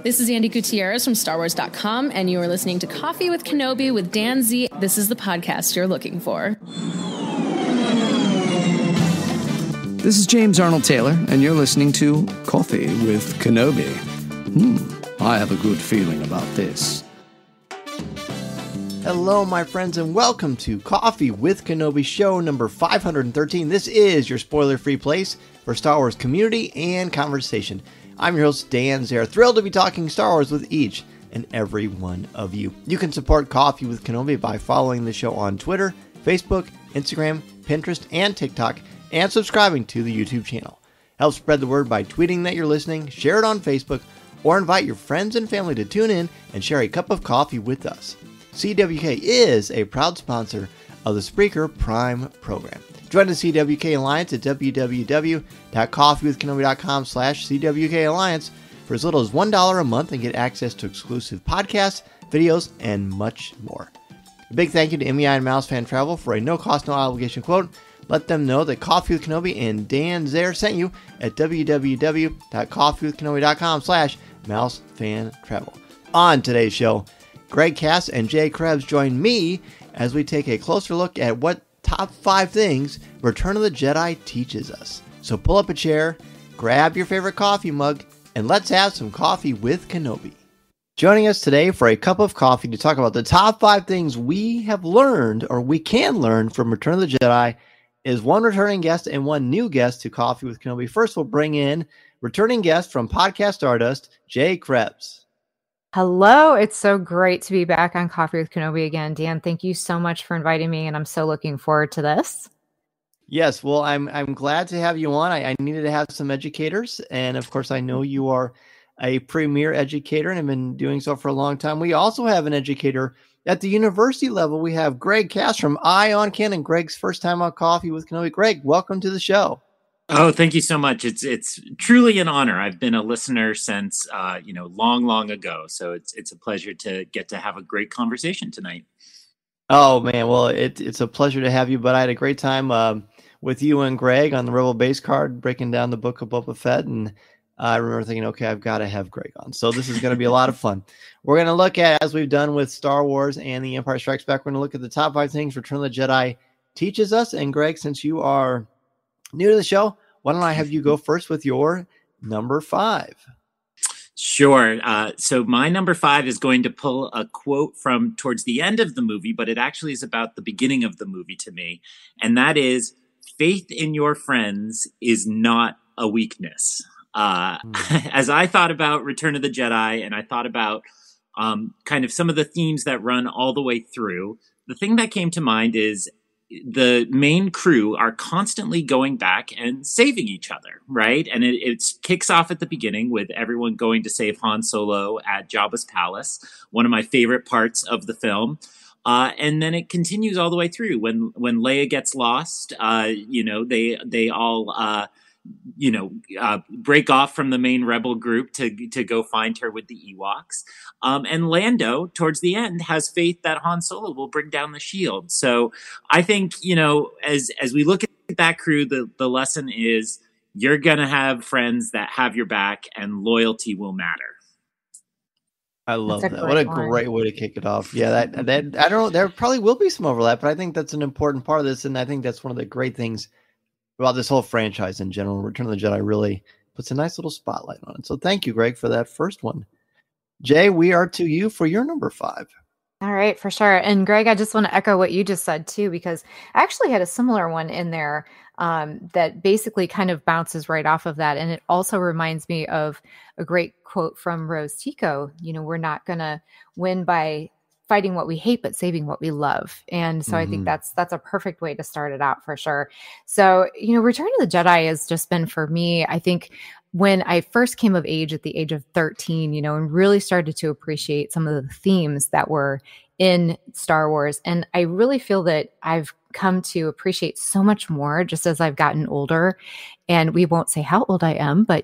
This is Andy Gutierrez from StarWars.com, and you are listening to Coffee with Kenobi with Dan Z. This is the podcast you're looking for. This is James Arnold Taylor, and you're listening to Coffee with Kenobi. I have a good feeling about this. Hello, my friends, and welcome to Coffee with Kenobi, show number 513. This is your spoiler-free place for Star Wars community and conversation. I'm your host, Dan Zare, thrilled to be talking Star Wars with each and every one of you. You can support Coffee with Kenobi by following the show on Twitter, Facebook, Instagram, Pinterest, and TikTok, and subscribing to the YouTube channel. Help spread the word by tweeting that you're listening, share it on Facebook, or invite your friends and family to tune in and share a cup of coffee with us. CWK is a proud sponsor of the Spreaker Prime program. Join the CWK Alliance at www.coffeewithkenobi.com/CWK Alliance for as little as $1 a month and get access to exclusive podcasts, videos, and much more. A big thank you to MEI and Mouse Fan Travel for a no-cost, no-obligation quote. Let them know that Coffee with Kenobi and Dan Zare sent you at www.coffeewithkenobi.com/mousefantravel. On today's show, Greg Cass and Jay Krebs join me as we take a closer look at what top 5 things Return of the Jedi teaches us. So pull up a chair, grab your favorite coffee mug, and let's have some coffee with Kenobi. Joining us today for a cup of coffee to talk about the top 5 things we have learned or we can learn from Return of the Jedi is one returning guest and one new guest to Coffee with Kenobi. First, we'll bring in returning guest from Podcast Stardust, Jay Krebs. Hello, it's so great to be back on Coffee with Kenobi again. Dan, thank you so much for inviting me, and I'm so looking forward to this. Yes, well, I'm glad to have you on. I needed to have some educators, and of course, I know you are a premier educator and have been doing so for a long time. We also have an educator at the university level. We have Greg Cass from Ion Canon. Greg's first time on Coffee with Kenobi. Greg, welcome to the show. Oh, thank you so much. It's truly an honor. I've been a listener since long ago. So it's a pleasure to get to have a great conversation tonight. Oh man, well it's a pleasure to have you. But I had a great time with you and Greg on the Rebel Base card breaking down the book of Boba Fett, and I remember thinking, okay, I've got to have Greg on. So this is going to be a lot of fun. We're going to look at, as we've done with Star Wars and The Empire Strikes Back, we're going to look at the top 5 things Return of the Jedi teaches us. And Greg, since you are new to the show, why don't I have you go first with your number 5? Sure. So my number 5 is going to pull a quote from towards the end of the movie, but it actually is about the beginning of the movie to me. And that is, faith in your friends is not a weakness. As I thought about Return of the Jedi and I thought about kind of some of the themes that run all the way through, the thing that came to mind is the main crew are constantly going back and saving each other, right? And it kicks off at the beginning with everyone going to save Han Solo at Jabba's palace, one of my favorite parts of the film. And then it continues all the way through when Leia gets lost. They all break off from the main rebel group to go find her with the Ewoks. And Lando, towards the end, has faith that Han Solo will bring down the shield. So I think, as we look at that crew, the lesson is you're going to have friends that have your back and loyalty will matter. I love that. What a great way to kick it off. Yeah, that I don't know, there probably will be some overlap, but I think that's an important part of this. And I think that's one of the great things about this whole franchise in general. Return of the Jedi really puts a nice little spotlight on it. So thank you, Greg, for that first one. Jay, we are to you for your number 5. All right, for sure. And Greg, I just want to echo what you just said too, because I actually had a similar one in there that basically kind of bounces right off of that. And it also reminds me of a great quote from Rose Tico. We're not going to win by fighting what we hate, but saving what we love. And so I think that's a perfect way to start it out for sure. So, Return of the Jedi has just been, for me, I think when I first came of age at the age of 13, and really started to appreciate some of the themes that were in Star Wars. And I really feel that I've come to appreciate so much more just as I've gotten older. And we won't say how old I am, but,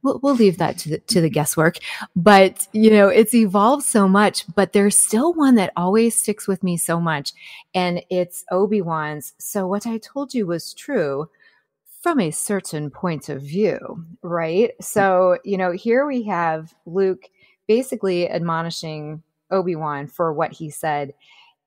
we'll leave that to the guesswork. But, it's evolved so much, but there's still one that always sticks with me so much. And it's Obi-Wan's, "So what I told you was true from a certain point of view," right? So, here we have Luke basically admonishing Obi-Wan for what he said.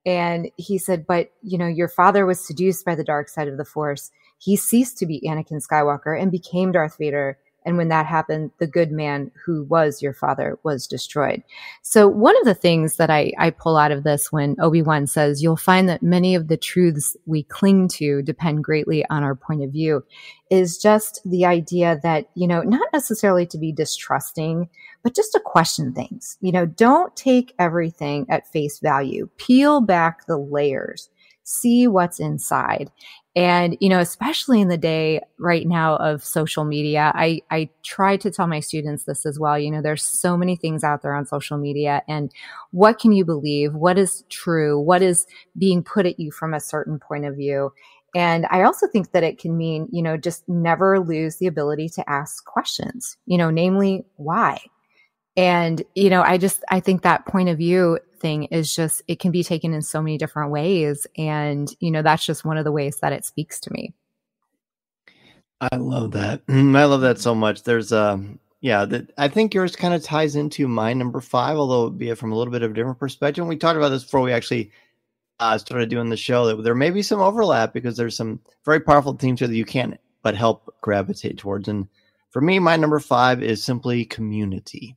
And he said, but, your father was seduced by the dark side of the Force. He ceased to be Anakin Skywalker and became Darth Vader. And when that happened, the good man who was your father was destroyed. So one of the things that I pull out of this when Obi-Wan says, you'll find that many of the truths we cling to depend greatly on our point of view, is just the idea that, not necessarily to be distrusting, but just to question things. Don't take everything at face value. Peel back the layers, see what's inside. And, especially in the day right now of social media, I try to tell my students this as well. There's so many things out there on social media, and what can you believe? What is true? What is being put at you from a certain point of view? And I also think that it can mean, just never lose the ability to ask questions, namely why? And, I think that point of view thing is just, it can be taken in so many different ways. And, that's just one of the ways that it speaks to me. I love that. I love that so much. There's, I think yours kind of ties into my number 5, although it be from a little bit of a different perspective. And we talked about this before we actually started doing the show, that there may be some overlap because there's some very powerful themes here that you can't but help gravitate towards. And for me, my number 5 is simply community.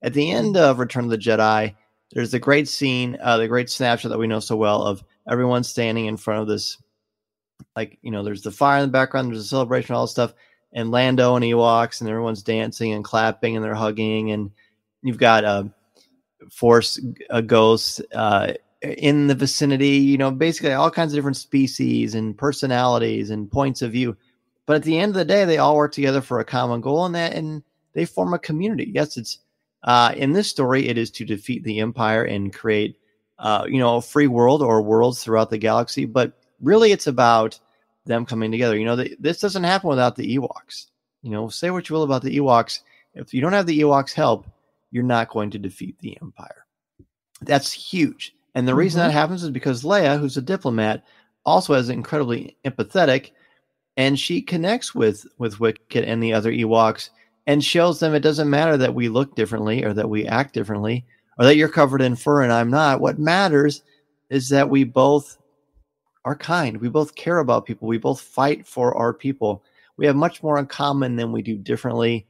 At the end of Return of the Jedi, there's the great scene, the great snapshot that we know so well of everyone standing in front of this, there's the fire in the background, there's a celebration, all this stuff, and Lando and Ewoks, and everyone's dancing and clapping and they're hugging, and you've got Force ghosts in the vicinity, basically all kinds of different species and personalities and points of view. But at the end of the day, they all work together for a common goal, and they form a community. Yes, it's in this story, it is to defeat the Empire and create, a free world or worlds throughout the galaxy. But really, it's about them coming together. This doesn't happen without the Ewoks. Say what you will about the Ewoks. If you don't have the Ewoks' help, you're not going to defeat the Empire. That's huge. And the reason that happens is because Leia, who's a diplomat, also is incredibly empathetic, and she connects with Wicket and the other Ewoks, and shows them it doesn't matter that we look differently or that we act differently or that you're covered in fur and I'm not. What matters is that we both are kind. We both care about people. We both fight for our people. We have much more in common than we do differently.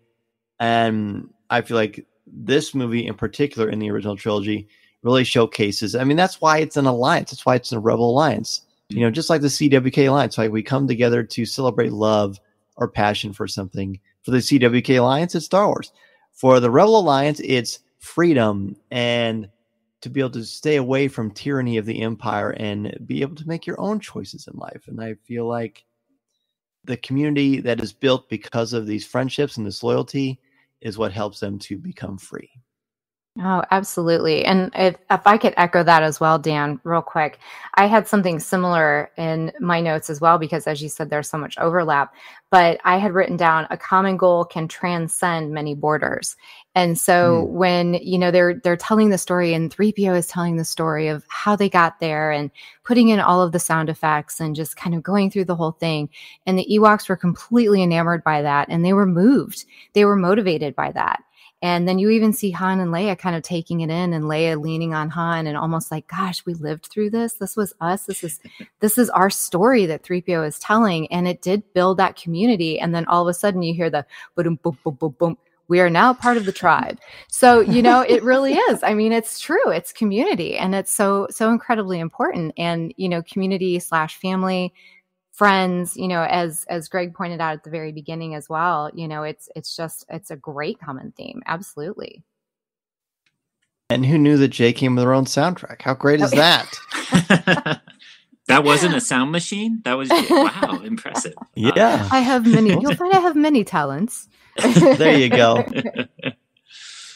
And I feel like this movie in particular in the original trilogy really showcases. That's why it's an alliance. That's why it's a Rebel Alliance. Just like the CWK Alliance, like we come together to celebrate love or passion for something. For the CWK Alliance, it's Star Wars. For the Rebel Alliance, it's freedom and to be able to stay away from tyranny of the Empire and be able to make your own choices in life. And I feel like the community that is built because of these friendships and this loyalty is what helps them to become free. Oh, absolutely. And if I could echo that as well, Dan, real quick, I had something similar in my notes as well, because as you said, there's so much overlap, but I had written down a common goal can transcend many borders. And so when, they're telling the story and 3PO is telling the story of how they got there and putting in all of the sound effects and just kind of going through the whole thing. And the Ewoks were completely enamored by that. And they were moved. They were motivated by that. And then you even see Han and Leia kind of taking it in, and Leia leaning on Han and almost like, gosh, we lived through this. This was us. This is our story that 3PO is telling. And it did build that community. And then all of a sudden you hear the boom, boom, boom, boom, boom. We are now part of the tribe. So, it really is. It's true. It's community. And it's so incredibly important. And, community/family, friends, as Greg pointed out at the very beginning as well, it's a great common theme. Absolutely. And who knew that Jay came with her own soundtrack? How great is that? That wasn't a sound machine. That was, wow, impressive. Yeah. You'll find I have many talents. There you go.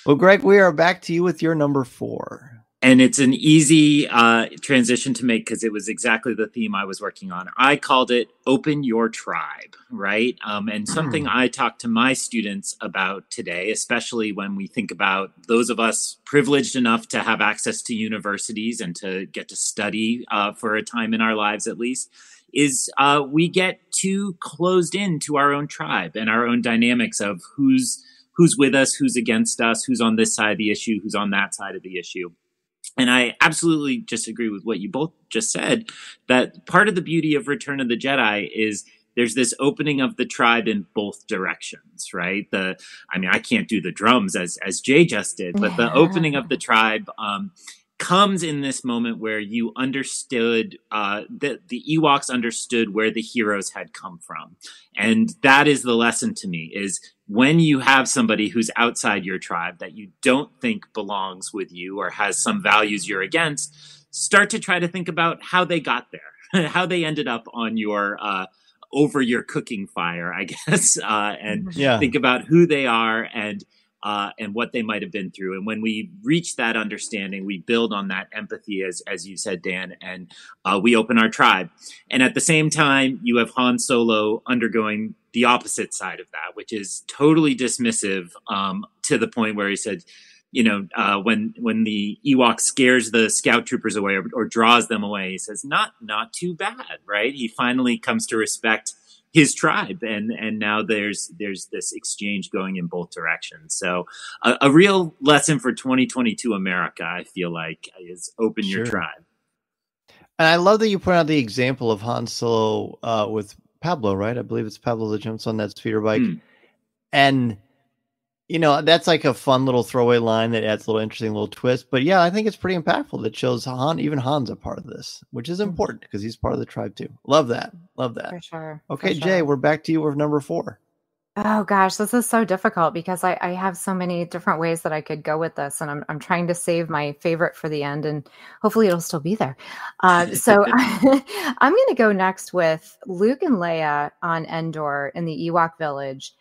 Well, Greg, we are back to you with your number 4. And it's an easy transition to make because it was exactly the theme I was working on. I called it Open Your Tribe, right? And something I talk to my students about today, especially when we think about those of us privileged enough to have access to universities and to get to study for a time in our lives at least, is we get too closed in to our own tribe and our own dynamics of who's who's with us, who's against us, who's on this side of the issue, who's on that side of the issue. And I absolutely just agree with what you both just said, that part of the beauty of Return of the Jedi is there's this opening of the tribe in both directions, right? I can't do the drums as Jay just did, but the opening of the tribe comes in this moment where you understood, the Ewoks understood where the heroes had come from. And that is the lesson to me, is when you have somebody who's outside your tribe that you don't think belongs with you or has some values you're against, start to try to think about how they got there, how they ended up on your, over your cooking fire, I guess, and think about who they are and what they might have been through. And when we reach that understanding, we build on that empathy, as you said, Dan, and we open our tribe. And at the same time, you have Han Solo undergoing the opposite side of that, which is totally dismissive, to the point where he said, when the Ewok scares the scout troopers away or draws them away, he says, not too bad, right? He finally comes to respect his tribe, and now there's this exchange going in both directions. So a real lesson for 2022 America, I feel like, is open your tribe. And I love that you point out the example of Han Solo with Pablo, right? I believe it's Pablo that jumps on that speeder bike. And that's like a fun little throwaway line that adds a little interesting little twist. But yeah, I think it's pretty impactful. That shows even Han's a part of this, which is important because he's part of the tribe too. Love that. For sure. Okay, Jay, we're back to you with number 4. Oh gosh, this is so difficult because I have so many different ways that I could go with this, and I'm trying to save my favorite for the end, and hopefully it'll still be there. So I'm going to go next with Luke and Leia on Endor in the Ewok village.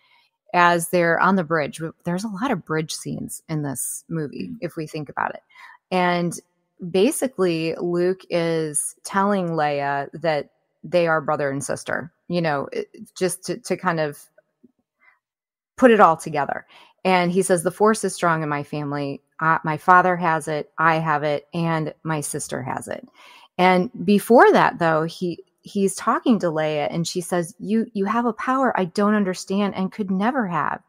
As they're on the bridge. There's a lot of bridge scenes in this movie, if we think about it. And basically, Luke is telling Leia that they are brother and sister, just to kind of put it all together. And he says, the Force is strong in my family. My father has it, I have it, and my sister has it. And before that, though, he's talking to Leia and she says, you have a power I don't understand and could never have.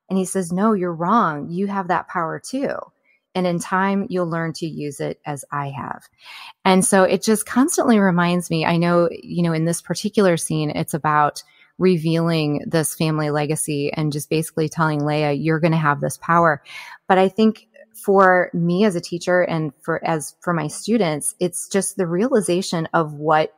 And he says, no, you're wrong. You have that power too. And in time, you'll learn to use it as I have. And so it just constantly reminds me, I know, in this particular scene, it's about revealing this family legacy and just basically telling Leia, you're going to have this power. But I think for me as a teacher and for my students, it's just the realization of what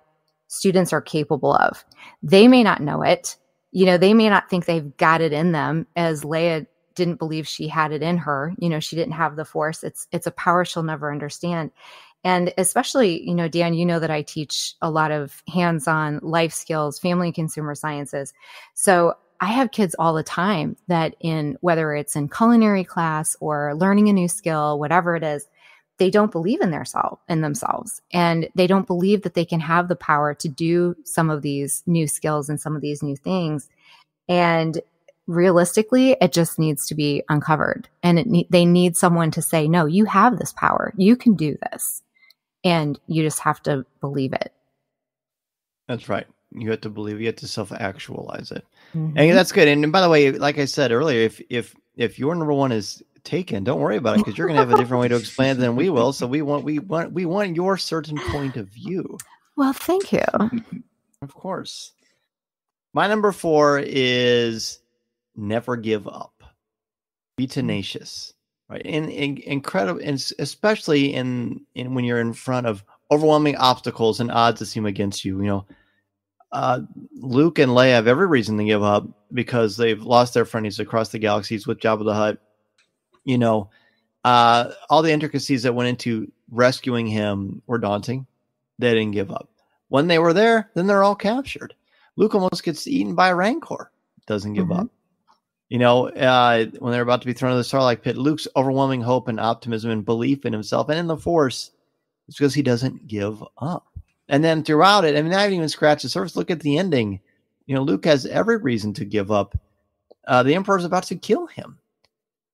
students are capable of. They may not know it. They may not think they've got it in them, as Leia didn't believe she had it in her. She didn't have the Force. It's a power she'll never understand. And especially, Dan, that I teach a lot of hands-on life skills, family and consumer sciences. So I have kids all the time that whether it's in culinary class or learning a new skill, whatever it is, they don't believe in themselves, and they don't believe that they can have the power to do some of these new skills and some of these new things. And realistically, it just needs to be uncovered, and they need someone to say, no, you have this power, you can do this, and you just have to believe it. That's right. You have to believe, you have to self-actualize it. And that's good. And by the way, like I said earlier, if your number 1 is taken, don't worry about it, because you're going to have a different way to explain it than we will. So we want your certain point of view. Well, thank you. Of course. My number 4 is never give up. Be tenacious, right? And incredible, and especially in when you're in front of overwhelming obstacles and odds that seem against you. Luke and Leia have every reason to give up because they've lost their friends across the galaxies with Jabba the Hutt. All the intricacies that went into rescuing him were daunting. They didn't give up. When they were there, then they're all captured. Luke almost gets eaten by a Rancor. Doesn't give up. When they're about to be thrown into the Sarlacc pit, Luke's overwhelming hope and optimism and belief in himself and in the Force is because he doesn't give up. And then throughout it, I haven't even scratched the surface. Look at the ending. Luke has every reason to give up. The Emperor's about to kill him.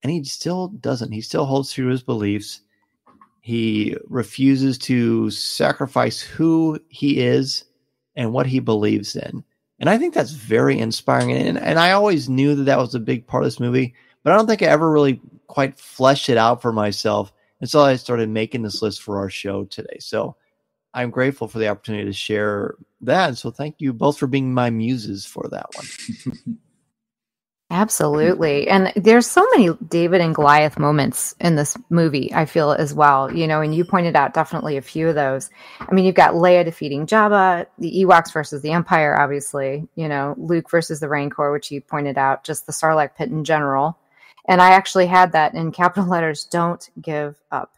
And he still doesn't. He still holds true to his beliefs. He refuses to sacrifice who he is and what he believes in. And I think that's very inspiring. And I always knew that was a big part of this movie. but I don't think I ever really quite fleshed it out for myself until I started making this list for our show today. So I'm grateful for the opportunity to share that. So thank you both for being my muses for that one. Absolutely. And there's so many David and Goliath moments in this movie, I feel, as well. And you pointed out definitely a few of those. I mean, you've got Leia defeating Jabba, the Ewoks versus the Empire, obviously, Luke versus the Rancor, which you pointed out, just the Sarlacc pit in general. And I actually had that in capital letters, don't give up.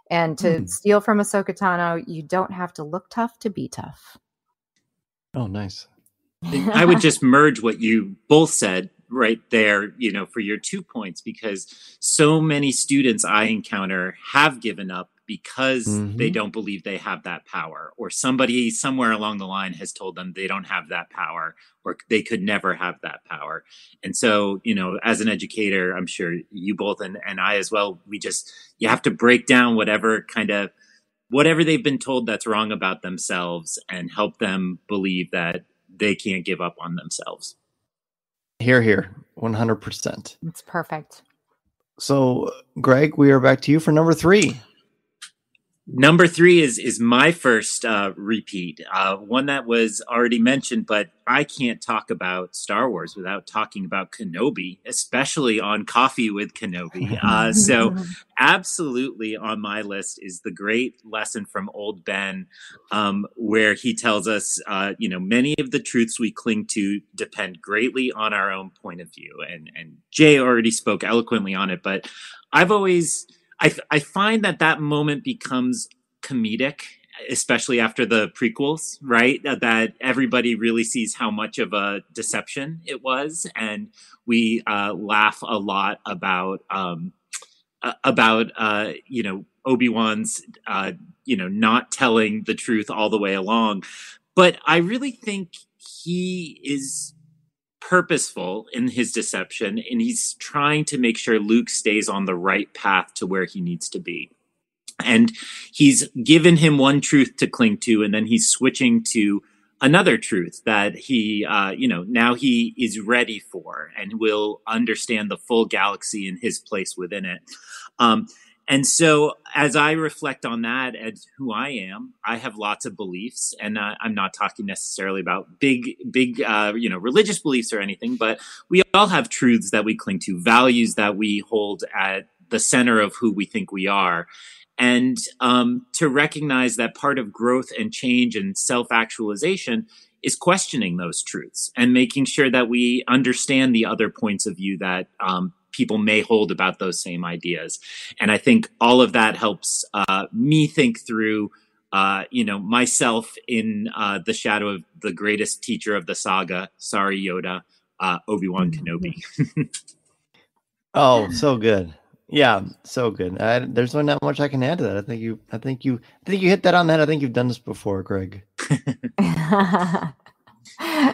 And to steal from Ahsoka Tano, you don't have to look tough to be tough. Oh, nice. I would just merge what you both said right there, for your 2 points, because so many students I encounter have given up because they don't believe they have that power, or somebody somewhere along the line has told them they don't have that power, or they could never have that power. And so, as an educator, I'm sure you both and I as well, you have to break down whatever they've been told that's wrong about themselves and help them believe that they can't give up on themselves. Here, 100%. It's perfect. So, Greg, we are back to you for number 3. Number 3 is my first repeat, one that was already mentioned, but I can't talk about Star Wars without talking about Kenobi, especially on Coffee with Kenobi. So absolutely on my list is the great lesson from old Ben, where he tells us, many of the truths we cling to depend greatly on our own point of view. And Jay already spoke eloquently on it, but I find that moment becomes comedic, especially after the prequels, right? That everybody really sees how much of a deception it was. And we laugh a lot about Obi-Wan's, not telling the truth all the way along. But I really think he is purposeful in his deception, and he's trying to make sure Luke stays on the right path to where he needs to be. And he's given him one truth to cling to, and then he's switching to another truth that he, now he is ready for and will understand the full galaxy and his place within it. And so as I reflect on that as who I am, I have lots of beliefs, and I'm not talking necessarily about big, religious beliefs or anything, but we all have truths that we cling to, values that we hold at the center of who we think we are. And to recognize that part of growth and change and self-actualization is questioning those truths and making sure that we understand the other points of view that people may hold about those same ideas. And I think all of that helps me think through, myself in the shadow of the greatest teacher of the saga, sorry Yoda, Obi-Wan Kenobi. Oh, so good. Yeah, so good. There's not much I can add to that. I think you hit that on the head. I think you've done this before, Greg.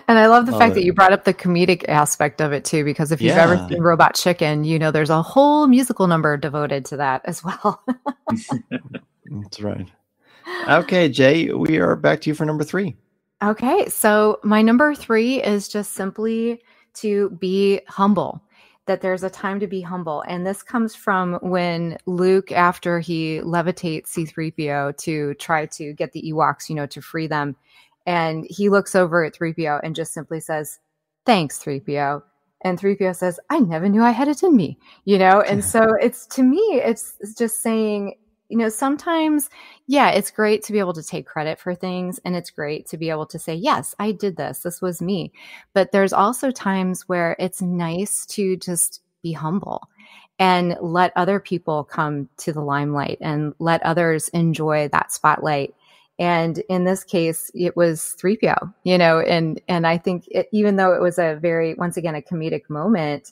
And I love the fact that you brought up the comedic aspect of it too, because if you've ever seen Robot Chicken, there's a whole musical number devoted to that as well. That's right. Okay, Jay, we are back to you for number 3. Okay, so my number 3 is just simply to be humble. That there's a time to be humble. And this comes from when Luke, after he levitates C-3PO to try to get the Ewoks, to free them. And he looks over at 3PO and just simply says, "Thanks, 3PO." And 3PO says, "I never knew I had it in me," And so to me, it's just saying, sometimes, it's great to be able to take credit for things. And it's great to be able to say, yes, I did this. This was me. But there's also times where it's nice to just be humble and let other people come to the limelight and let others enjoy that spotlight. And in this case, it was 3PO, and I think even though it was a very, once again, a comedic moment,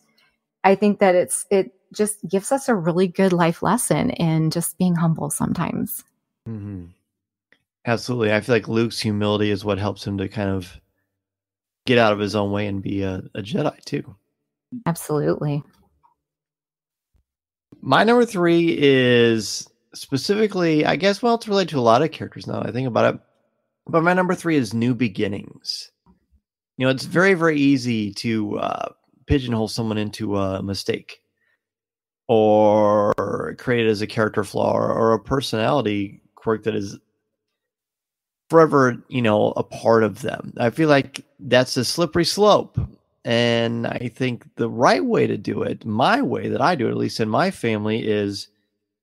I think that it just gives us a really good life lesson in just being humble sometimes. Mm-hmm. Absolutely. I feel like Luke's humility is what helps him to kind of get out of his own way and be a Jedi too. Absolutely. My number 3 is specifically, I guess, it's related to a lot of characters now that I think about it. But my number 3 is new beginnings. It's very, very easy to pigeonhole someone into a mistake. or created as a character flaw or a personality quirk that is forever, a part of them. I feel like that's a slippery slope. And I think the right way to do it, my way that I do it, at least in my family, is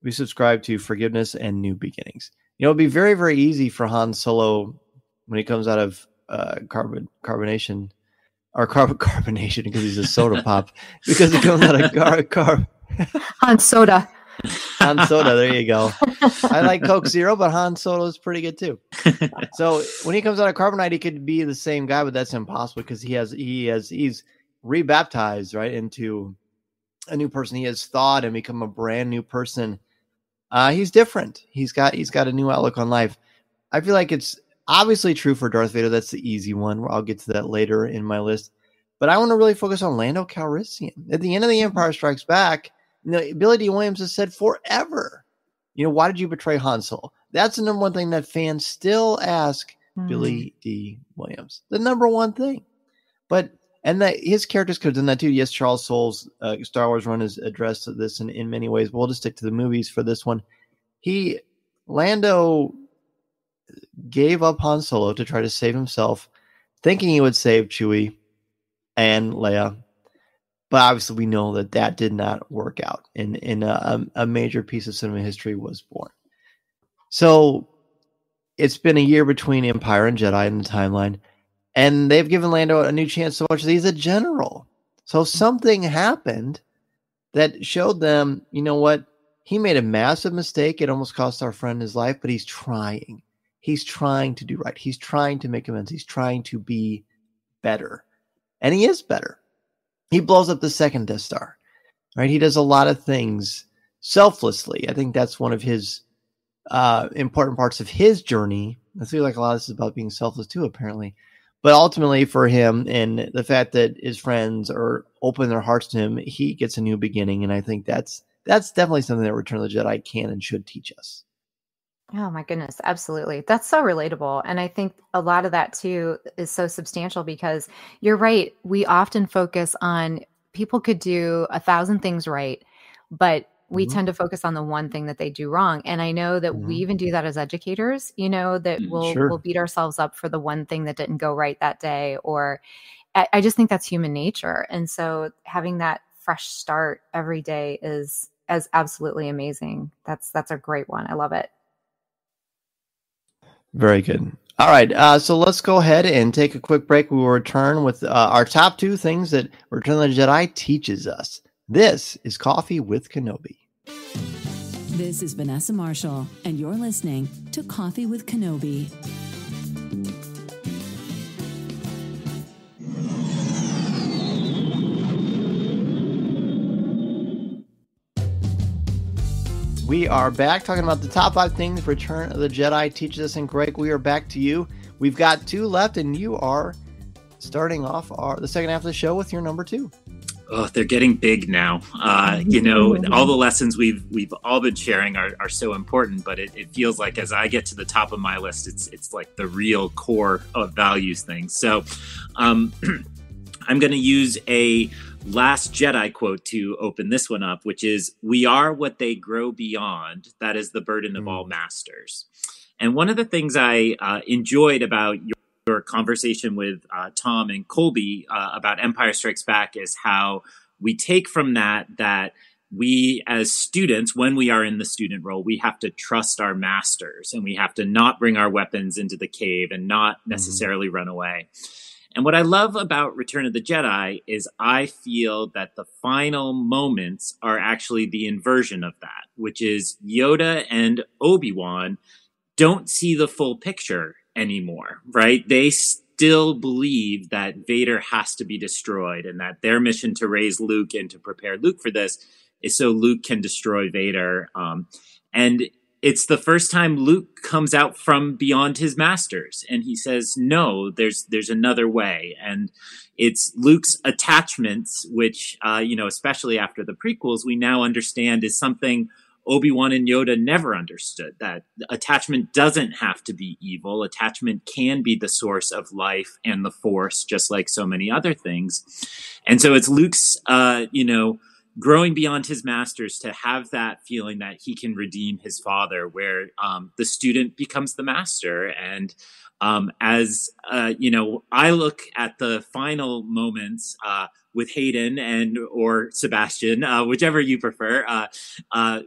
we subscribe to forgiveness and new beginnings. It'd be very, very easy for Han Solo when he comes out of carbonation because he's a soda pop, because he comes out of Han Soda. Han Soda, there you go. I like Coke Zero, but Han Soda is pretty good too. So when he comes out of carbonite, he could be the same guy, but that's impossible because he's rebaptized, right, into a new person. He has thought and become a brand new person. He's different. He's got a new outlook on life. I feel like it's obviously true for Darth Vader. That's the easy one. I'll get to that later in my list. But I want to really focus on Lando Calrissian. At the end of The Empire Strikes Back, Billy D. Williams has said forever, why did you betray Han Solo? That's the number one thing that fans still ask Billy D. Williams. The number one thing. His characters could have done that too. Yes, Charles Soule's Star Wars run is addressed this in many ways. We'll just stick to the movies for this one. Lando gave up Han Solo to try to save himself, thinking he would save Chewie and Leia. But obviously we know that did not work out, and a major piece of cinema history was born. So it's been a year between Empire and Jedi in the timeline, and they've given Lando a new chance so much that he's a general. So something happened that showed them, what? He made a massive mistake. It almost cost our friend his life, but he's trying. He's trying to do right. He's trying to make amends. He's trying to be better. And he is better. He blows up the second Death Star, right? He does a lot of things selflessly. I think that's one of his important parts of his journey. I feel like a lot of this is about being selfless too, apparently. But ultimately for him, and the fact that his friends are open their hearts to him, he gets a new beginning. And I think that's definitely something that Return of the Jedi can and should teach us. Oh my goodness, absolutely. That's so relatable. And I think a lot of that too is so substantial because you're right. We often focus on people could do 1,000 things right, but we tend to focus on the one thing that they do wrong. And I know that we even do that as educators, that we'll beat ourselves up for the one thing that didn't go right that day. Or I just think that's human nature. And so having that fresh start every day is absolutely amazing. That's a great one. I love it. Very good. All right. So let's go ahead and take a quick break. We will return with our top 2 things that Return of the Jedi teaches us. This is Coffee with Kenobi. This is Vanessa Marshall, and you're listening to Coffee with Kenobi. We are back talking about the top 5 things Return of the Jedi teaches us. And Greg, we are back to you. We've got 2 left, and you are starting off the second half of the show with your number 2. Oh, they're getting big now. All the lessons we've all been sharing are so important, but it feels like as I get to the top of my list, it's like the real core of values thing. So I'm going to use a Last Jedi quote to open this one up, which is, "We are what they grow beyond. That is the burden of all masters." And one of the things I enjoyed about your conversation with Tom and Colby about Empire Strikes Back is how we take from that we as students, when we are in the student role, we have to trust our masters and we have to not bring our weapons into the cave and not necessarily run away. And what I love about Return of the Jedi is I feel that the final moments are actually the inversion of that, which is Yoda and Obi-Wan don't see the full picture anymore, right? They still believe that Vader has to be destroyed and that their mission to raise Luke and to prepare Luke for this is so Luke can destroy Vader. And it's the first time Luke comes out from beyond his masters and he says, no, there's another way. And it's Luke's attachments, which, especially after the prequels, we now understand is something Obi-Wan and Yoda never understood, that attachment doesn't have to be evil. Attachment can be the source of life and the Force, just like so many other things. And so it's Luke's, growing beyond his masters to have that feeling that he can redeem his father, where the student becomes the master. And as I look at the final moments with Hayden and or Sebastian, whichever you prefer,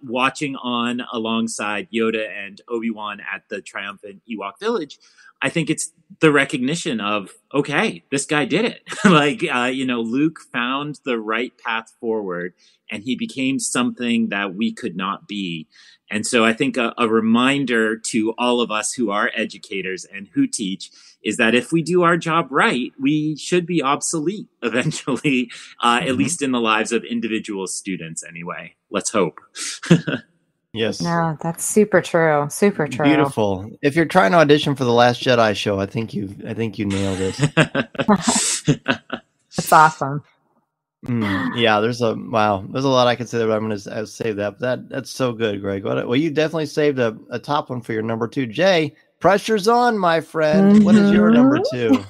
watching on alongside Yoda and Obi-Wan at the triumphant Ewok village, I think it's the recognition of, okay, this guy did it. Luke found the right path forward and he became something that we could not be. And so I think a reminder to all of us who are educators and who teach is that if we do our job right, we should be obsolete eventually, at least in the lives of individual students anyway. Let's hope. Yes. No, that's super true. Super true. Beautiful. If you're trying to audition for the Last Jedi show, I think you nailed it. That's awesome. Yeah, there's a lot I could say there, but I'm going to save that. But that's so good, Greg. Well, you definitely saved a top one for your number 2. Jay, pressure's on, my friend. What is your number 2?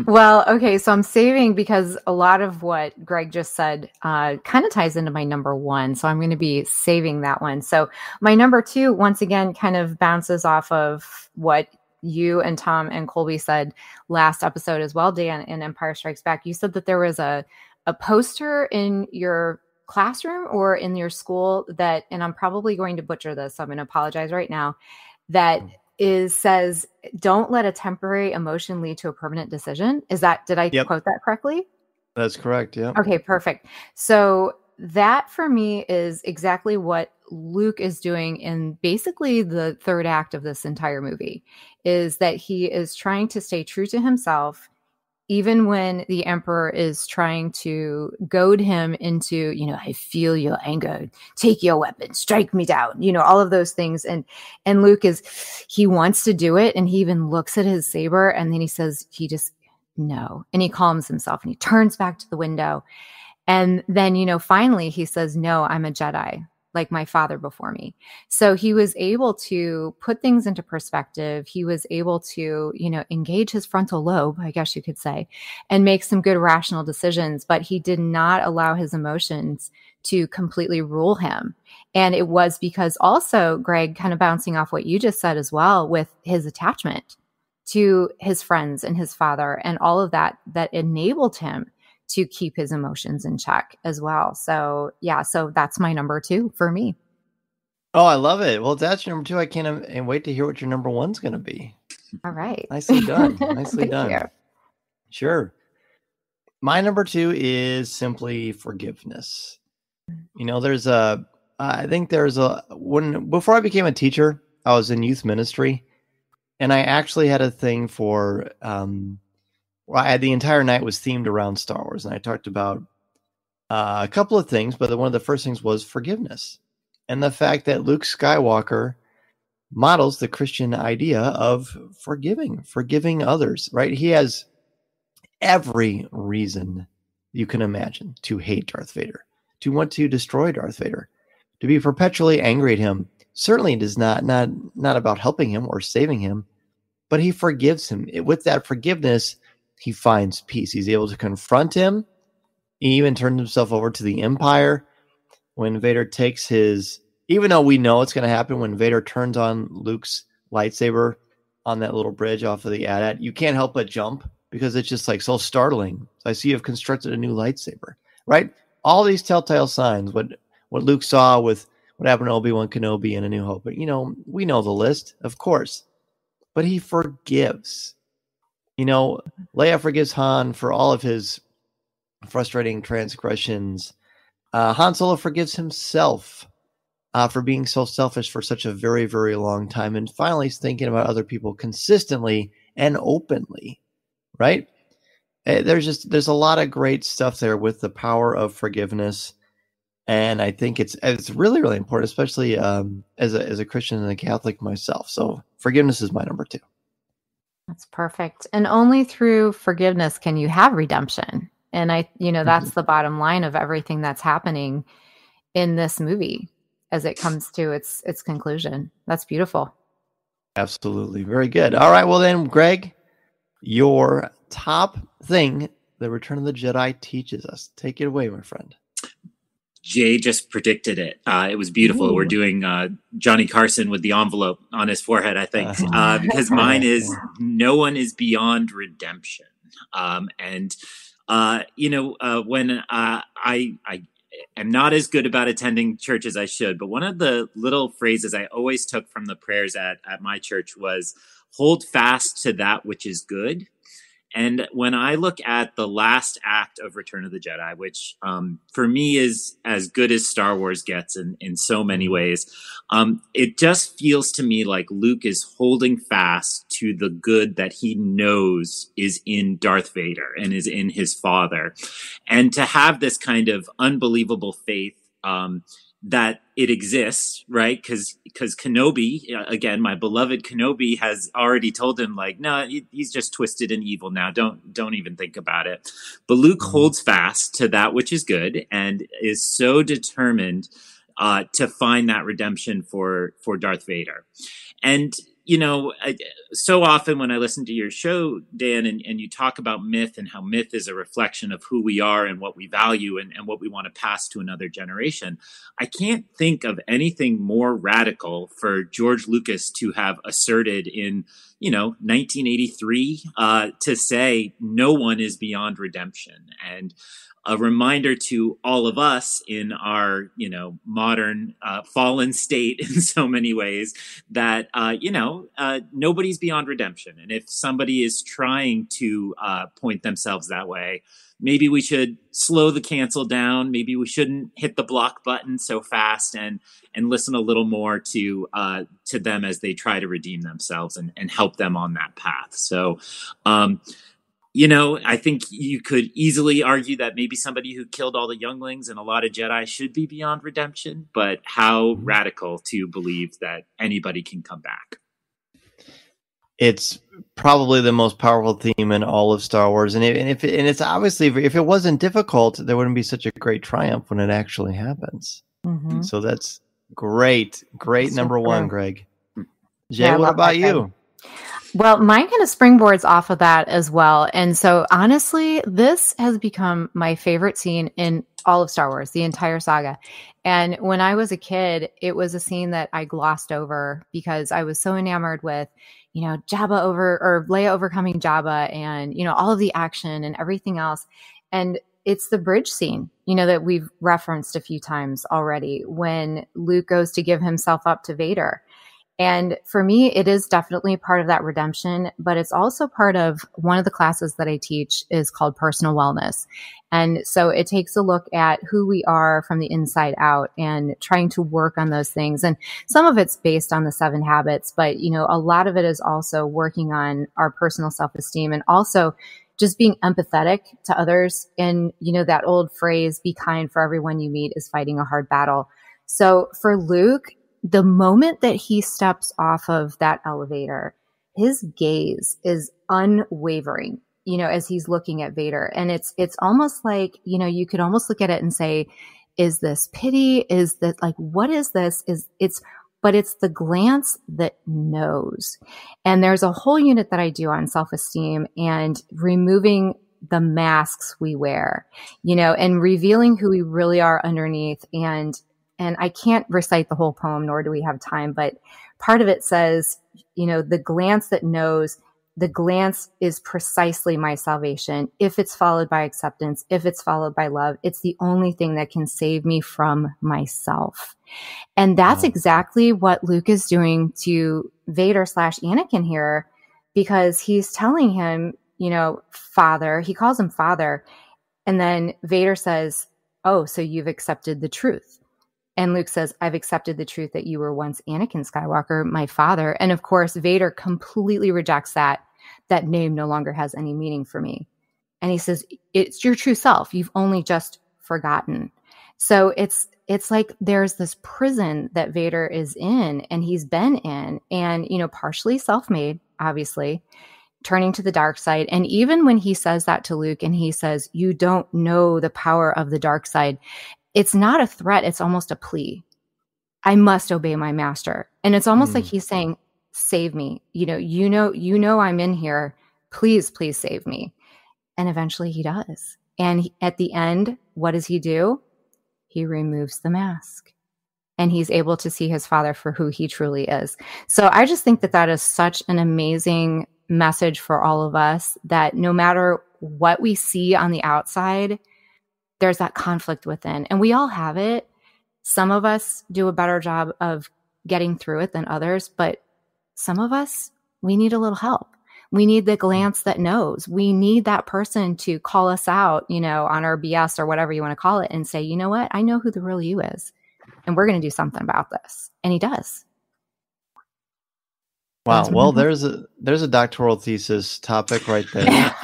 Well, okay, so I'm saving because a lot of what Greg just said kind of ties into my number 1. So I'm going to be saving that one. So my number 2, once again, kind of bounces off of what you and Tom and Colby said last episode as well, Dan, in Empire Strikes Back. You said that there was a poster in your classroom or in your school that, and I'm probably going to butcher this, so I'm going to apologize right now, that says, don't let a temporary emotion lead to a permanent decision. Did I quote that correctly? That's correct. Yeah. Okay, perfect. So that for me is exactly what Luke is doing in basically the third act of this entire movie, is that he is trying to stay true to himself, even when the Emperor is trying to goad him into, I feel your anger, take your weapon, strike me down, all of those things. And Luke he wants to do it. And he even looks at his saber and then he says, no. And he calms himself and he turns back to the window. And then, finally he says, no, I'm a Jedi, like my father before me. So he was able to put things into perspective. He was able to, engage his frontal lobe, I guess you could say, and make some good rational decisions, but he did not allow his emotions to completely rule him. And it was because also, Greg, kind of bouncing off what you just said as well, with his attachment to his friends and his father and all of that enabled him to keep his emotions in check as well. So so that's my number 2 for me. Oh, I love it. Well, that's your number 2. I can't wait to hear what your number 1's going to be. All right. Nicely done. Nicely done. You. Sure. My number 2 is simply forgiveness. Before I became a teacher, I was in youth ministry, and I actually had a thing for, the entire night was themed around Star Wars, and I talked about a couple of things, but one of the first things was forgiveness, and the fact that Luke Skywalker models the Christian idea of forgiving others, right? He has every reason you can imagine to hate Darth Vader, to want to destroy Darth Vader, to be perpetually angry at him. Certainly it is not about helping him or saving him, but he forgives him. With that forgiveness, he finds peace. He's able to confront him. He even turns himself over to the Empire when Vader takes even though we know it's going to happen, when Vader turns on Luke's lightsaber on that little bridge off of the AT-AT, you can't help but jump because it's just so startling. I see you've constructed a new lightsaber, right? All these telltale signs, what Luke saw with what happened to Obi-Wan Kenobi in A New Hope. But, we know the list, of course. But he forgives. Leia forgives Han for all of his frustrating transgressions. Han Solo forgives himself for being so selfish for such a very, very long time. And finally, he's thinking about other people consistently and openly, right? There's a lot of great stuff there with the power of forgiveness. And I think it's really, really important, especially as a Christian and a Catholic myself. So forgiveness is my number 2. That's perfect. And only through forgiveness can you have redemption. And that's the bottom line of everything that's happening in this movie as it comes to its conclusion. That's beautiful. Absolutely. Very good. All right. Well then, Greg, your top thing the Return of the Jedi teaches us. Take it away, my friend. Jay just predicted it. It was beautiful. Ooh. We're doing Johnny Carson with the envelope on his forehead, I think, because mine is no one is beyond redemption. When I am not as good about attending church as I should, but one of the little phrases I always took from the prayers at my church was, hold fast to that which is good. And when I look at the last act of Return of the Jedi, which for me is as good as Star Wars gets in so many ways, it just feels to me like Luke is holding fast to the good that he knows is in Darth Vader and is in his father. And to have this kind of unbelievable faith that it exists, right? Because Kenobi, again, my beloved Kenobi, has already told him, like, no, he's just twisted and evil now. Don't even think about it. But Luke holds fast to that which is good and is so determined to find that redemption for Darth Vader. And so often when I listen to your show, Dan, and you talk about myth and how myth is a reflection of who we are and what we value and what we want to pass to another generation, I can't think of anything more radical for George Lucas to have asserted in 1983 to say no one is beyond redemption. And a reminder to all of us in our, modern fallen state in so many ways that, nobody's beyond redemption. And if somebody is trying to point themselves that way, maybe we should slow the cancel down. Maybe we shouldn't hit the block button so fast and listen a little more to them as they try to redeem themselves and help them on that path. So, I think you could easily argue that maybe somebody who killed all the younglings and a lot of Jedi should be beyond redemption, but how radical to believe that anybody can come back. It's probably the most powerful theme in all of Star Wars. And it's obviously, if it wasn't difficult, there wouldn't be such a great triumph when it actually happens. Mm-hmm. So that's great. Great that's number one, Greg. Jay, what about you? Well, mine kind of springboards off of that as well. And so honestly, this has become my favorite scene in all of Star Wars, the entire saga. And when I was a kid, it was a scene that I glossed over because I was so enamored with, Leia overcoming Jabba and, all of the action and everything else. And it's the bridge scene, that we've referenced a few times already when Luke goes to give himself up to Vader. And for me, it is definitely part of that redemption, but it's also part of one of the classes that I teach is called personal wellness. And so it takes a look at who we are from the inside out and trying to work on those things. And some of it's based on the 7 habits, but, a lot of it is also working on our personal self-esteem and also just being empathetic to others. And, that old phrase, be kind, for everyone you meet is fighting a hard battle. So for Luke, the moment that he steps off of that elevator, his gaze is unwavering, as he's looking at Vader. And it's almost like, you could almost look at it and say, is this pity? Is that like, what is this? But it's the glance that knows. And there's a whole unit that I do on self-esteem and removing the masks we wear, and revealing who we really are underneath. And I can't recite the whole poem, nor do we have time, but part of it says, the glance that knows, the glance is precisely my salvation. If it's followed by acceptance, if it's followed by love, it's the only thing that can save me from myself. And that's exactly what Luke is doing to Vader / Anakin here, because he's telling him, Father, he calls him Father. And then Vader says, oh, so you've accepted the truth. And Luke says, I've accepted the truth that you were once Anakin Skywalker, my father. And of course, Vader completely rejects that. That name no longer has any meaning for me. And he says, it's your true self. You've only just forgotten. So it's like there's this prison that Vader is in and he's been in and, partially self-made, obviously, turning to the dark side. And even when he says that to Luke and he says, you don't know the power of the dark side, it's not a threat. It's almost a plea. I must obey my master. And it's almost like he's saying, save me. You know, I'm in here. Please, please save me. And eventually he does. And at the end, what does he do? he removes the mask and he's able to see his father for who he truly is. So I just think that that is such an amazing message for all of us, that no matter what we see on the outside, there's that conflict within, and we all have it. Some of us do a better job of getting through it than others, but some of us, we need a little help. We need the glance that knows. We need that person to call us out, on our BS or whatever you want to call it, and say, you know what? I know who the real you is, and we're going to do something about this. And he does. Wow. Well, there's a doctoral thesis topic right there.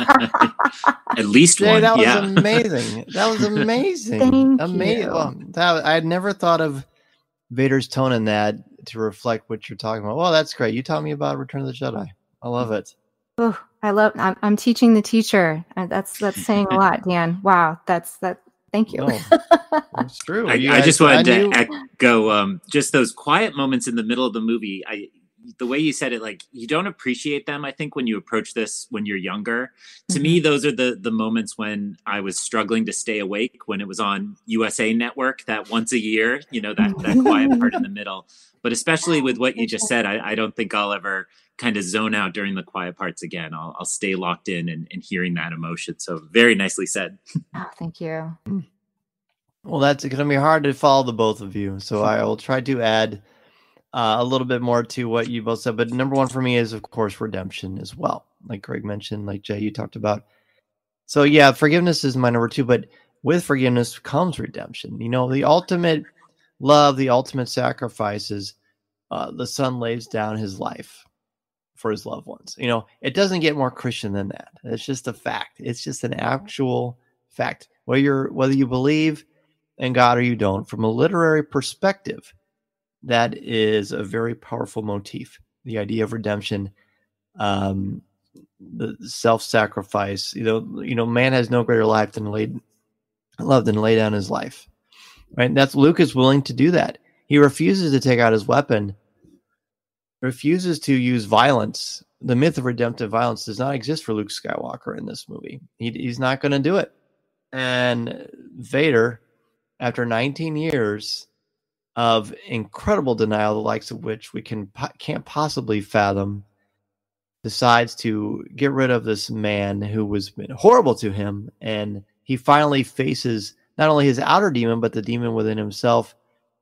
At least Jay, one. that was amazing. That was amazing. Thank amazing. you. Well, I had never thought of Vader's tone in that to reflect what you're talking about. Well, that's great. You taught me about Return of the Jedi. I love it. Oh, I'm teaching the teacher. That's saying a lot, Dan. Wow. Thank you. No, it's true. I just wanted to echo just those quiet moments in the middle of the movie. The way you said it, like, you don't appreciate them, I think, when you approach this when you're younger. To me, those are the moments when I was struggling to stay awake, when it was on USA Network, that once a year, that quiet part in the middle. But especially with what you just said, I don't think I'll ever kind of zone out during the quiet parts again. I'll stay locked in and hearing that emotion. So very nicely said. Oh, thank you. Well, that's going to be hard to follow the both of you. So I will try to add a little bit more to what you both said. But number one for me is, of course, redemption as well. Like Greg mentioned, like Jay, you talked about. So yeah, forgiveness is my number two. But with forgiveness comes redemption. The ultimate love, the ultimate sacrifice is the son lays down his life for his loved ones. It doesn't get more Christian than that. It's just a fact. It's just an actual fact. Whether you believe in God or you don't, from a literary perspective, that is a very powerful motif. The idea of redemption, the self-sacrifice. Man has no greater love than lay down his life. Right? And that's Luke is willing to do that. He refuses to take out his weapon, refuses to use violence. The myth of redemptive violence does not exist for Luke Skywalker in this movie. He's not going to do it. And Vader, after 19 years of incredible denial, the likes of which we can't possibly fathom, decides to get rid of this man who was been horrible to him, and he finally faces not only his outer demon, but the demon within himself,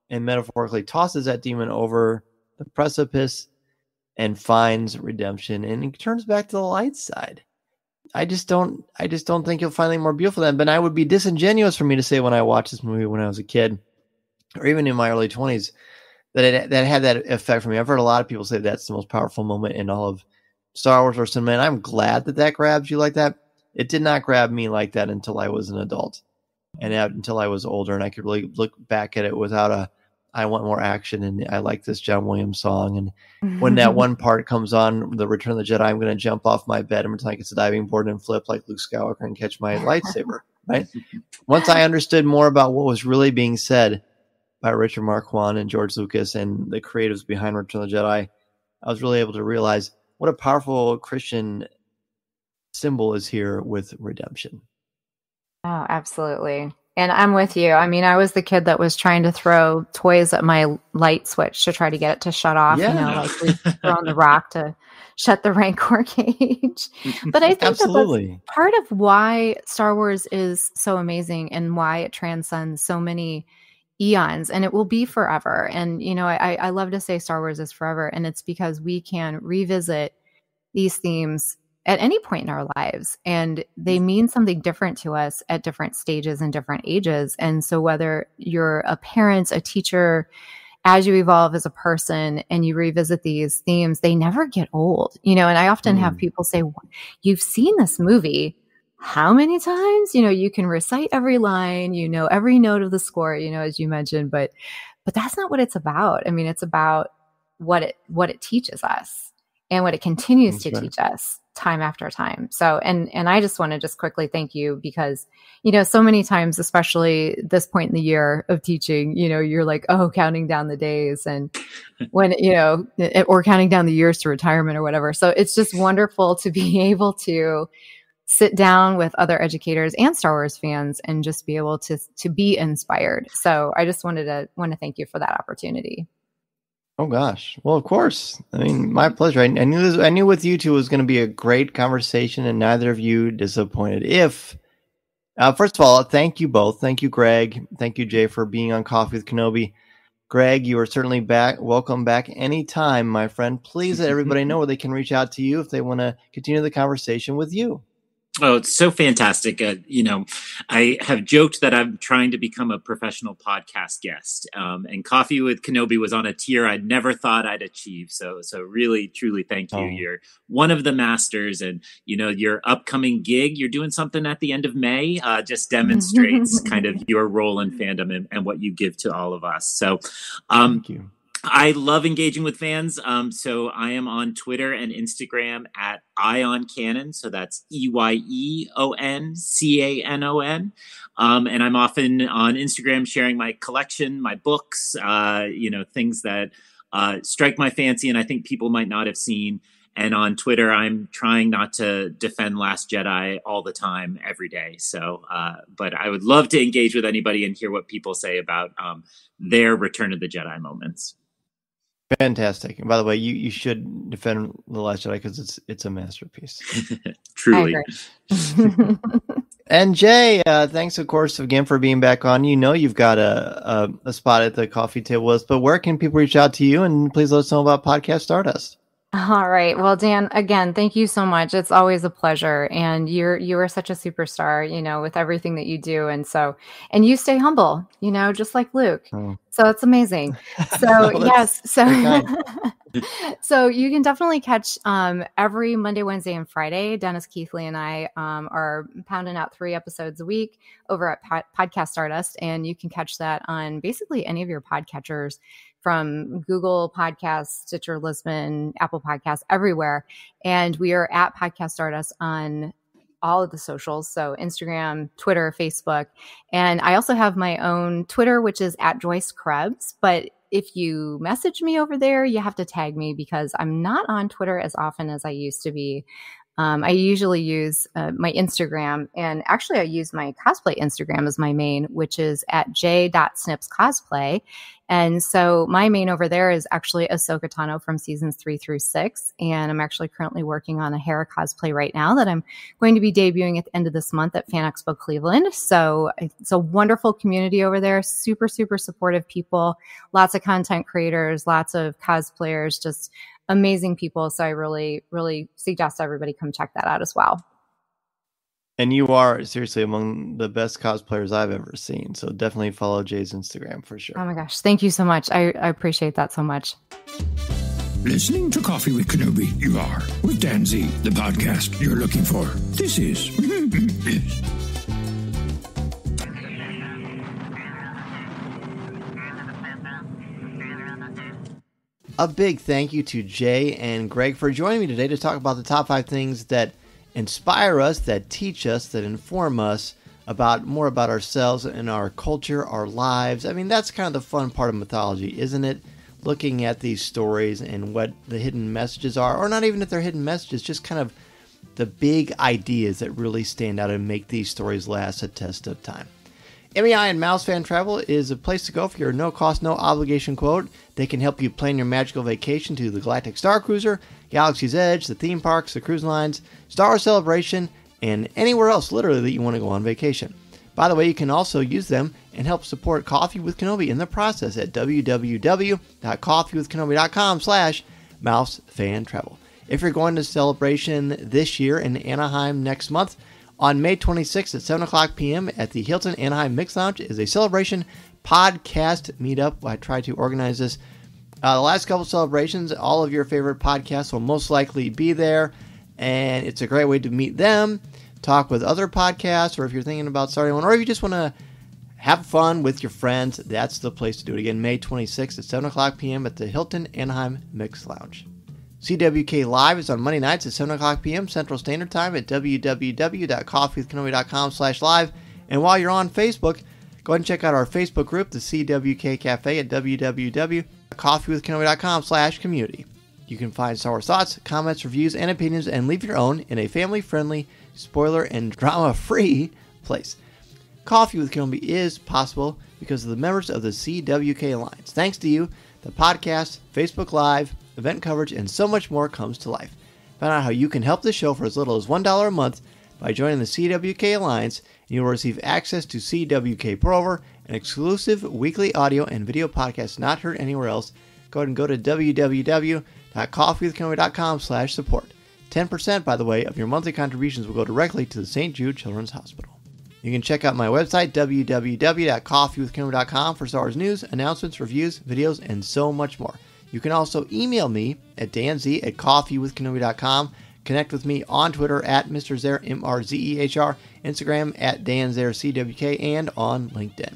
and metaphorically tosses that demon over the precipice and finds redemption, and he turns back to the light side. I just don't think you'll find anything more beautiful than that. But I would be disingenuous for me to say when I watched this movie when I was a kid, or even in my early 20s, that it had that effect for me. I've heard a lot of people say that's the most powerful moment in all of Star Wars or cinema, and I'm glad that grabs you like that. It did not grab me like that until I was an adult, and until I was older, and I could really look back at it without I want more action, and I like this John Williams song. And when that one part comes on, the Return of the Jedi, I'm going to jump off my bed. I'm going to think it's a diving board and flip like Luke Skywalker and catch my lightsaber. Right? Once I understood more about what was really being said by Richard Marquand and George Lucas and the creatives behind Return of the Jedi, I was really able to realize what a powerful Christian symbol is here with redemption. Oh, absolutely. And I'm with you. I mean, I was the kid that was trying to throw toys at my light switch to try to get it to shut off, like we've thrown the rock to shut the Rancor cage. But I think that's part of why Star Wars is so amazing and why it transcends so many eons, and it will be forever. And, I love to say Star Wars is forever, and it's because we can revisit these themes at any point in our lives, and they mean something different to us at different stages and different ages. And so whether you're a parent, a teacher, as you evolve as a person and you revisit these themes, they never get old, and I often have people say, you've seen this movie how many times? You can recite every line, every note of the score, as you mentioned, but that's not what it's about. I mean, it's about what it teaches us and what it continues to teach us time after time. So, and I just want to just quickly thank you because, so many times, especially this point in the year of teaching, you're like, oh, counting down the days and when, or counting down the years to retirement or whatever. So it's just wonderful to be able to sit down with other educators and Star Wars fans and just be able to be inspired. So I just want to thank you for that opportunity. Oh gosh. Well, of course. I mean, my pleasure. I knew with you two was going to be a great conversation, and neither of you disappointed. First of all, thank you both. Thank you, Greg. Thank you, Jay, for being on Coffee with Kenobi. Greg, you are certainly back. Welcome back anytime, my friend. Please let everybody know where they can reach out to you if they want to continue the conversation with you. Oh, it's so fantastic. I have joked that I'm trying to become a professional podcast guest. And Coffee with Kenobi was on a tier I'd never thought I'd achieve. So really, truly thank you. You're one of the masters, and, your upcoming gig, you're doing something at the end of May, just demonstrates kind of your role in fandom and what you give to all of us. So, thank you. I love engaging with fans. So I am on Twitter and Instagram at EyeonCanon. So that's EyeonCanon. And I'm often on Instagram sharing my collection, my books, things that strike my fancy and I think people might not have seen. And on Twitter, I'm trying not to defend Last Jedi all the time, every day. So, but I would love to engage with anybody and hear what people say about their Return of the Jedi moments. Fantastic. And by the way, you should defend The Last Jedi because it's a masterpiece. Truly. And Jay, thanks, of course, again for being back on. You've got a spot at the coffee table with us, but where can people reach out to you? And please let us know about Podcast Stardust. All right. Well, Dan, again, thank you so much. It's always a pleasure. And you are such a superstar, with everything that you do. And you stay humble, just like Luke. Oh. So it's amazing. So yes. So you can definitely catch every Monday, Wednesday, and Friday. Dennis Keithley and I are pounding out 3 episodes a week over at Podcast Stardust. And you can catch that on basically any of your podcatchers, from Google Podcasts, Stitcher, Lisbon, Apple Podcasts, everywhere. And we are at Podcast Stardust on all of the socials. So Instagram, Twitter, Facebook. And I also have my own Twitter, which is at Joyce Krebs. But if you message me over there, you have to tag me because I'm not on Twitter as often as I used to be. I usually use my Instagram, and actually I use my cosplay Instagram as my main, which is at j.snipscosplay. And so my main over there is actually Ahsoka Tano from seasons 3 through 6. And I'm actually currently working on a Hera cosplay right now that I'm going to be debuting at the end of this month at Fan Expo Cleveland. So it's a wonderful community over there. Super, super supportive people, lots of content creators, lots of cosplayers, just amazing people. So I really, really suggest everybody come check that out as well. And you are seriously among the best cosplayers I've ever seen. So definitely follow Jay's Instagram for sure. Oh my gosh. Thank you so much. I appreciate that so much. Listening to Coffee with Kenobi, you are. With Dan Z, the podcast you're looking for. This is... yes. A big thank you to Jay and Greg for joining me today to talk about the top 5 things that inspire us, that teach us, that inform us about more about ourselves and our culture, our lives. I mean, that's kind of the fun part of mythology, isn't it? Looking at these stories and what the hidden messages are, or not even if they're hidden messages, just kind of the big ideas that really stand out and make these stories last a test of time. MEI and Mouse Fan Travel is a place to go for your no-cost, no-obligation quote. They can help you plan your magical vacation to the Galactic Star Cruiser, Galaxy's Edge, the theme parks, the cruise lines, Star Wars Celebration, and anywhere else literally that you want to go on vacation. By the way, you can also use them and help support Coffee with Kenobi in the process at www.coffeewithkenobi.com/mousefantravel. If you're going to Celebration this year in Anaheim next month, on May 26th at 7 o'clock p.m. at the Hilton Anaheim Mix Lounge is a Celebration podcast meetup. I tried to organize this. The last couple celebrations, all of your favorite podcasts will most likely be there, and it's a great way to meet them, talk with other podcasts, or if you're thinking about starting one, or if you just want to have fun with your friends, that's the place to do it. Again, May 26th at 7 o'clock p.m. at the Hilton Anaheim Mix Lounge. CWK Live is on Monday nights at 7 o'clock p.m. Central Standard Time at www.coffeewithkenobi.com/live. And while you're on Facebook, go ahead and check out our Facebook group, the CWK Cafe, at www.coffeewithkenobi.com/community. You can find Star Wars thoughts, comments, reviews, and opinions, and leave your own in a family-friendly, spoiler and drama-free place. Coffee with Kenobi is possible because of the members of the CWK Alliance. Thanks to you, the podcast, Facebook Live, event coverage, and so much more comes to life. Find out how you can help the show for as little as $1 a month by joining the CWK Alliance, and you will receive access to CWK Prover, an exclusive weekly audio and video podcast not heard anywhere else. Go ahead and go to www.coffeewithkenobi.com/support. 10%, by the way, of your monthly contributions will go directly to the St. Jude Children's Hospital. You can check out my website, www.coffeewithkenobi.com, for Star Wars news, announcements, reviews, videos, and so much more. You can also email me at danz@coffeewithkenobi.com. Connect with me on Twitter at Mr. Zer, MRZEHR, Instagram at DanZerCWK, and on LinkedIn.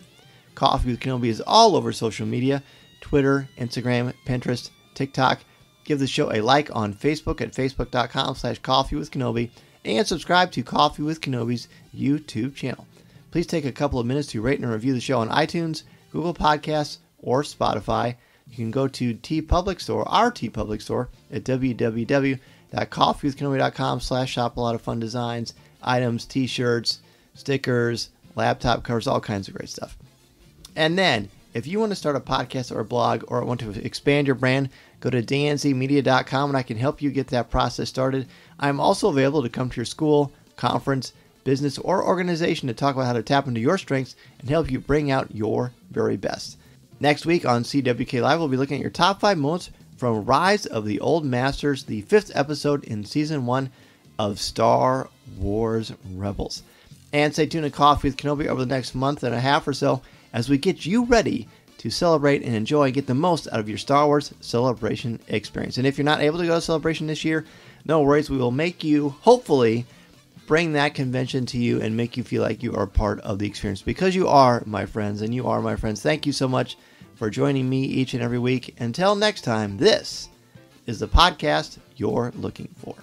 Coffee with Kenobi is all over social media, Twitter, Instagram, Pinterest, TikTok. Give the show a like on Facebook at facebook.com/coffeewithkenobi, and subscribe to Coffee with Kenobi's YouTube channel. Please take a couple of minutes to rate and review the show on iTunes, Google Podcasts, or Spotify. You can go to TeePublic Store, our TeePublic Store, at www.coffeewithkenobi.com/shop. A lot of fun designs, items, t-shirts, stickers, laptop covers, all kinds of great stuff. And then, if you want to start a podcast or a blog or want to expand your brand, go to danzmedia.com and I can help you get that process started. I'm also available to come to your school, conference, business, or organization to talk about how to tap into your strengths and help you bring out your very best. Next week on CWK Live, we'll be looking at your top 5 moments from Rise of the Old Masters, the 5th episode in Season 1 of Star Wars Rebels. And stay tuned to Coffee with Kenobi over the next month and a half or so as we get you ready to celebrate and enjoy and get the most out of your Star Wars Celebration experience. And if you're not able to go to Celebration this year, no worries. We will make you, hopefully, bring that convention to you and make you feel like you are part of the experience, because you are my friends, and you are my friends. Thank you so much for joining me each and every week. Until next time, this is the podcast you're looking for.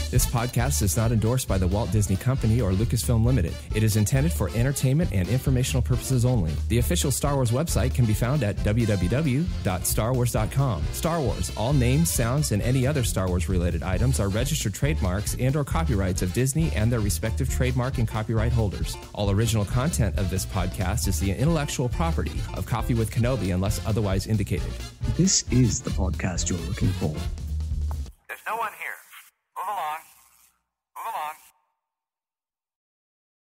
This podcast is not endorsed by the Walt Disney Company or Lucasfilm Limited. It is intended for entertainment and informational purposes only. The official Star Wars website can be found at www.starwars.com. Star Wars, all names, sounds, and any other Star Wars related items are registered trademarks and or copyrights of Disney and their respective trademark and copyright holders. All original content of this podcast is the intellectual property of Coffee with Kenobi unless otherwise indicated. This is the podcast you're looking for.